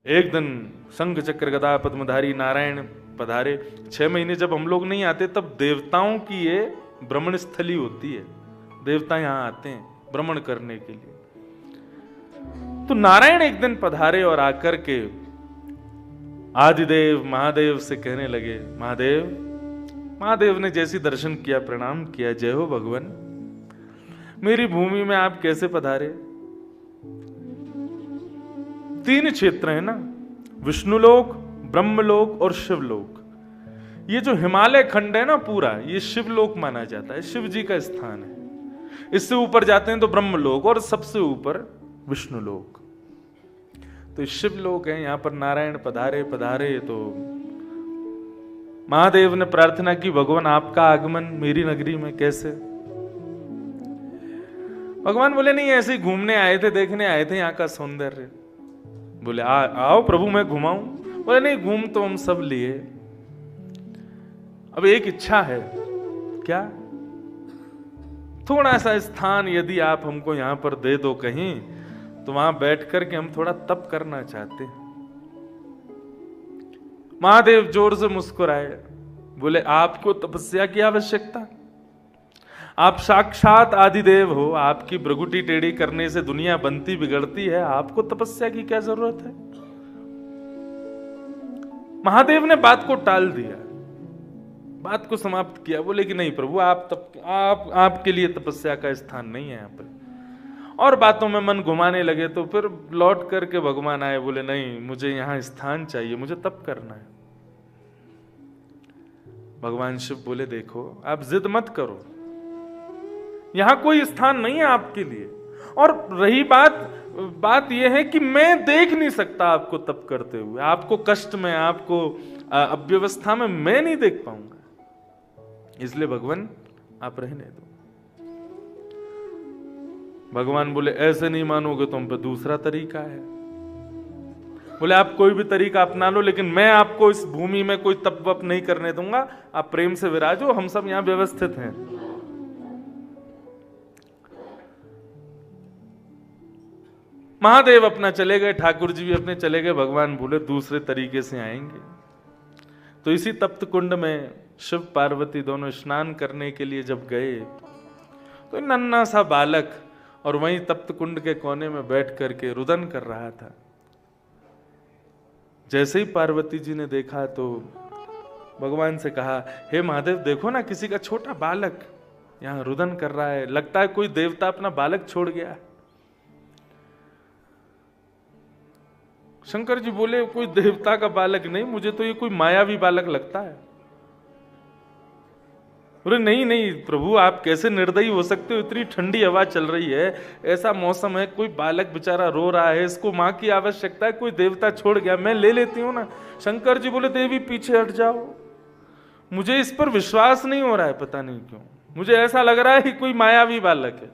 एक दिन शंख चक्र गदा पद्मधारी नारायण पधारे। 6 महीने जब हम लोग नहीं आते तब देवताओं की ये भ्रमण स्थली होती है, देवता यहां आते हैं भ्रमण करने के लिए। तो नारायण एक दिन पधारे और आकर के आदिदेव महादेव से कहने लगे, महादेव। महादेव ने जैसी दर्शन किया, प्रणाम किया, जय हो भगवान, मेरी भूमि में आप कैसे पधारे? 3 क्षेत्र है ना, विष्णुलोक, ब्रह्मलोक और शिवलोक। ये जो हिमालय खंड है ना पूरा, ये शिवलोक माना जाता है, शिव जी का स्थान है। इससे ऊपर जाते हैं तो ब्रह्मलोक और सबसे ऊपर विष्णुलोक। तो शिवलोक है, यहां पर नारायण पधारे तो महादेव ने प्रार्थना की, भगवान आपका आगमन मेरी नगरी में कैसे? भगवान बोले नहीं, ऐसे ही घूमने आए थे, देखने आए थे यहाँ का सौंदर्य। बोले आओ प्रभु मैं घुमाऊं। बोले नहीं, घूम तो हम सब लिए, अब एक इच्छा है। क्या? थोड़ा सा स्थान यदि आप हमको यहां पर दे दो कहीं, तो वहां बैठ करके हम थोड़ा तप करना चाहते हैं। महादेव जोर से मुस्कुराए, बोले आपको तपस्या की आवश्यकता? आप साक्षात आदिदेव हो, आपकी भ्रगुटी टेढ़ी करने से दुनिया बनती बिगड़ती है, आपको तपस्या की क्या जरूरत है? महादेव ने बात को टाल दिया, बात को समाप्त किया। बोले कि नहीं प्रभु, आपके लिए तपस्या का स्थान नहीं है यहाँ पर। और बातों में मन घुमाने लगे तो फिर लौट करके भगवान आए, बोले नहीं, मुझे यहां स्थान चाहिए, मुझे तप करना है। भगवान शिव बोले देखो, आप जिद मत करो, यहां कोई स्थान नहीं है आपके लिए। और रही बात यह है कि मैं देख नहीं सकता आपको तप करते हुए, आपको कष्ट में, आपको अव्यवस्था में मैं नहीं देख पाऊंगा, इसलिए भगवान आप रहने दो। भगवान बोले ऐसे नहीं मानोगे तो हम पे दूसरा तरीका है। बोले आप कोई भी तरीका अपना लो, लेकिन मैं आपको इस भूमि में कोई तप वप नहीं करने दूंगा, आप प्रेम से विराजो, हम सब यहां व्यवस्थित हैं। महादेव अपना चले गए, ठाकुर जी भी अपने चले गए। भगवान बोले दूसरे तरीके से आएंगे। तो इसी तप्त कुंड में शिव पार्वती दोनों स्नान करने के लिए जब गए, तो नन्हा सा बालक और वहीं तप्त कुंड के कोने में बैठ करके रुदन कर रहा था। जैसे ही पार्वती जी ने देखा तो भगवान से कहा, हे महादेव देखो ना, किसी का छोटा बालक यहां रुदन कर रहा है, लगता है कोई देवता अपना बालक छोड़ गया। शंकर जी बोले कोई देवता का बालक नहीं, मुझे तो ये कोई मायावी बालक लगता है। बोले नहीं नहीं प्रभु, आप कैसे निर्दयी हो सकते हो, इतनी ठंडी हवा चल रही है, ऐसा मौसम है, कोई बालक बेचारा रो रहा है, इसको मां की आवश्यकता है, कोई देवता छोड़ गया, मैं ले लेती हूं ना। शंकर जी बोले देवी पीछे हट जाओ, मुझे इस पर विश्वास नहीं हो रहा है, पता नहीं क्यों, मुझे ऐसा लग रहा है कि कोई मायावी बालक है।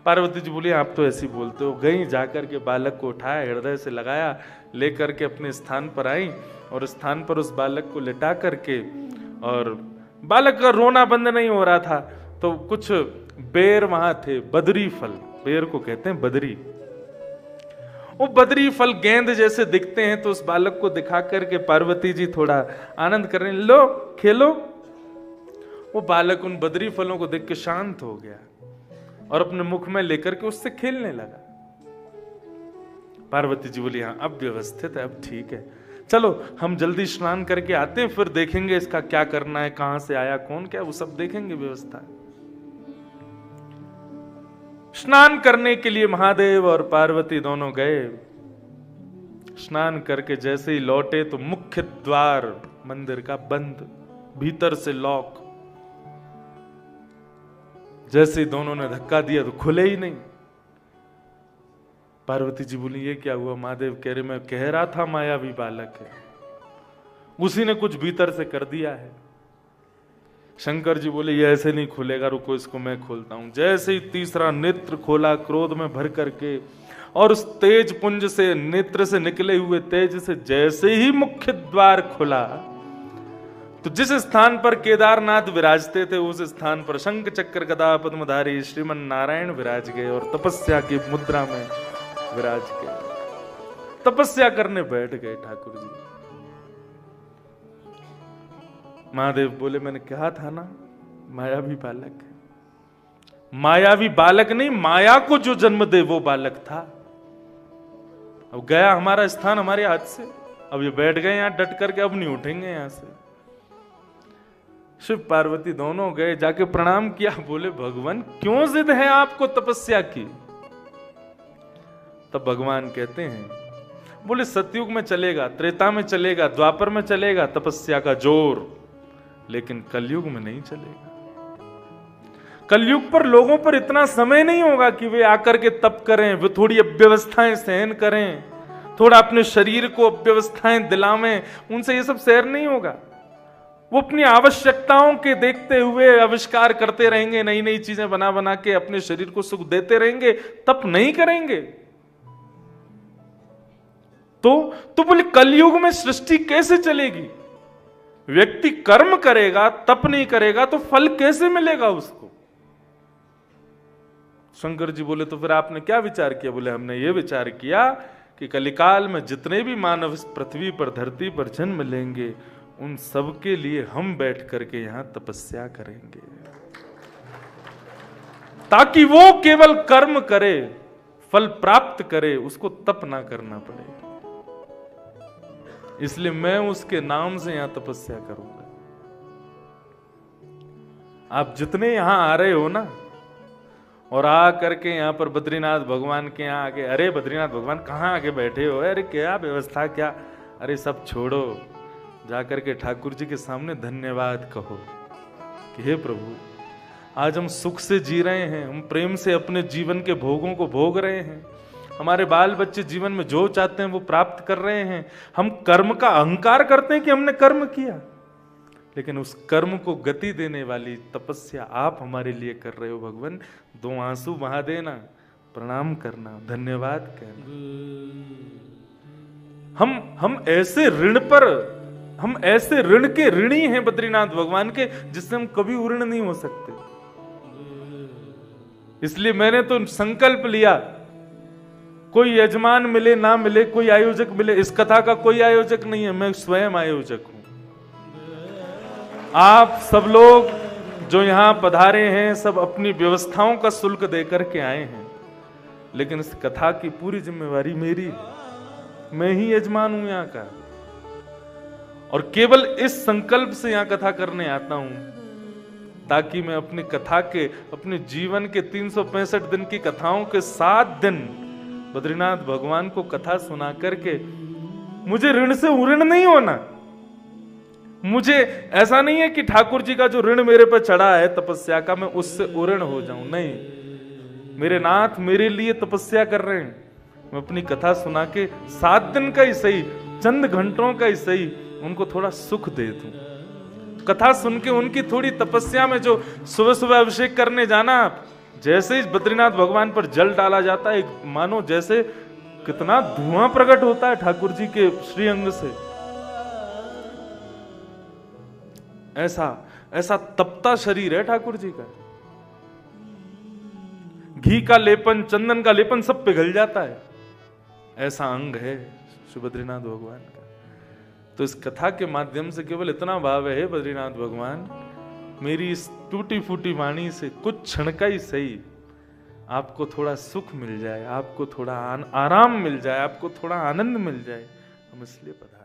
पार्वती जी बोली आप तो ऐसी बोलते हो। गई, जाकर के बालक को उठाया, हृदय से लगाया, लेकर के अपने स्थान पर आई और स्थान पर उस बालक को लिटा करके, और बालक का रोना बंद नहीं हो रहा था, तो कुछ बेर वहां थे, बदरी फल, बेर को कहते हैं बदरी। वो बदरी फल गेंद जैसे दिखते हैं, तो उस बालक को दिखा करके पार्वती जी थोड़ा आनंद करने, लो खेलो। वो बालक उन बदरी फलों को देख के शांत हो गया और अपने मुख में लेकर के उससे खेलने लगा। पार्वती जी बोली हाँ अब व्यवस्थित है, अब ठीक है, चलो हम जल्दी स्नान करके आते हैं, फिर देखेंगे इसका क्या करना है, कहां से आया, कौन क्या, वो सब देखेंगे व्यवस्था। स्नान करने के लिए महादेव और पार्वती दोनों गए। स्नान करके जैसे ही लौटे तो मुख्य द्वार मंदिर का बंद, भीतर से लॉक। जैसे ही दोनों ने धक्का दिया तो खुले ही नहीं। पार्वती जी बोली ये क्या हुआ? महादेव कह रहे मैं कह रहा था मायावी बालक है, उसी ने कुछ भीतर से कर दिया है। शंकर जी बोले ये ऐसे नहीं खुलेगा, रुको इसको मैं खोलता हूं। जैसे ही तीसरा नेत्र खोला क्रोध में भर करके, और उस तेज पुंज से, नेत्र से निकले हुए तेज से जैसे ही मुख्य द्वार खुला, तो जिस स्थान पर केदारनाथ विराजते थे उस स्थान पर शंख चक्र गदा पद्मधारी श्रीमन नारायण विराज गए और तपस्या की मुद्रा में विराज गए। तपस्या करने बैठ गए ठाकुर जी। महादेव बोले मैंने कहा था ना, मायावी बालक है। मायावी बालक नहीं, माया को जो जन्म दे वो बालक था। अब गया हमारा स्थान हमारे हाथ से, अब ये बैठ गए यहां डट करके, अब नहीं उठेंगे यहां से। शिव पार्वती दोनों गए, जाके प्रणाम किया, बोले भगवान क्यों जिद है आपको तपस्या की? तब भगवान कहते हैं, बोले सतयुग में चलेगा, त्रेता में चलेगा, द्वापर में चलेगा तपस्या का जोर, लेकिन कलयुग में नहीं चलेगा। कलयुग पर लोगों पर इतना समय नहीं होगा कि वे आकर के तप करें, वे थोड़ी अव्यवस्थाएं सहन करें, थोड़ा अपने शरीर को अव्यवस्थाएं दिलावें, उनसे ये सब सहन नहीं होगा। वो अपनी आवश्यकताओं के देखते हुए आविष्कार करते रहेंगे, नई नई चीजें बना बना के अपने शरीर को सुख देते रहेंगे, तप नहीं करेंगे। तो बोले कलयुग में सृष्टि कैसे चलेगी? व्यक्ति कर्म करेगा, तप नहीं करेगा तो फल कैसे मिलेगा उसको? शंकर जी बोले तो फिर आपने क्या विचार किया? बोले हमने ये विचार किया कि कलिकाल में जितने भी मानव इस पृथ्वी पर, धरती पर जन्म लेंगे, उन सब के लिए हम बैठ करके यहां तपस्या करेंगे, ताकि वो केवल कर्म करे, फल प्राप्त करे, उसको तप ना करना पड़े। इसलिए मैं उसके नाम से यहां तपस्या करूंगा। आप जितने यहां आ रहे हो ना, और आ करके यहां पर बद्रीनाथ भगवान के यहां आके, अरे बद्रीनाथ भगवान कहां आके बैठे हो, अरे क्या व्यवस्था, क्या, अरे सब छोड़ो, जाकर के ठाकुर जी के सामने धन्यवाद कहो कि हे प्रभु, आज हम सुख से जी रहे हैं, हम प्रेम से अपने जीवन के भोगों को भोग रहे हैं, हमारे बाल बच्चे जीवन में जो चाहते हैं वो प्राप्त कर रहे हैं। हम कर्म का अहंकार करते हैं कि हमने कर्म किया, लेकिन उस कर्म को गति देने वाली तपस्या आप हमारे लिए कर रहे हो भगवान। 2 आंसू बहा देना, प्रणाम करना, धन्यवाद कहना। हम ऐसे ऋण पर, हम ऐसे ऋण के ऋणी हैं बद्रीनाथ भगवान के, जिससे हम कभी ऋण नहीं हो सकते। इसलिए मैंने तो संकल्प लिया, कोई यजमान मिले ना मिले, कोई आयोजक मिले, इस कथा का कोई आयोजक नहीं है, मैं स्वयं आयोजक हूं। आप सब लोग जो यहां पधारे हैं, सब अपनी व्यवस्थाओं का शुल्क देकर के आए हैं, लेकिन इस कथा की पूरी जिम्मेवारी मेरी, मैं ही यजमान हूं यहां का। और केवल इस संकल्प से यहां कथा करने आता हूं, ताकि मैं अपनी कथा के, अपने जीवन के 365 दिन की कथाओं के 7 दिन बद्रीनाथ भगवान को कथा सुना करके मुझे ऋण से उऋण नहीं होना। मुझे ऐसा नहीं है कि ठाकुर जी का जो ऋण मेरे पर चढ़ा है तपस्या का, मैं उससे उऋण हो जाऊं, नहीं। मेरे नाथ मेरे लिए तपस्या कर रहे हैं, मैं अपनी कथा सुना के 7 दिन का ही सही, चंद घंटों का ही सही, उनको थोड़ा सुख दे दूं। कथा सुन के उनकी थोड़ी तपस्या में, जो सुबह सुबह अभिषेक करने जाना, जैसे ही बद्रीनाथ भगवान पर जल डाला जाता है, मानो जैसे कितना धुआं प्रकट होता है ठाकुर जी के श्रीअंग से, ऐसा तपता शरीर है ठाकुर जी का। घी का लेपन, चंदन का लेपन सब पिघल जाता है, ऐसा अंग है श्री बद्रीनाथ भगवान का। तो इस कथा के माध्यम से केवल इतना भाव है, बद्रीनाथ भगवान, मेरी इस टूटी फूटी वाणी से कुछ क्षण का ही सही आपको थोड़ा सुख मिल जाए, आपको थोड़ा आराम मिल जाए, आपको थोड़ा आनंद मिल जाए, हम इसलिए पधारे।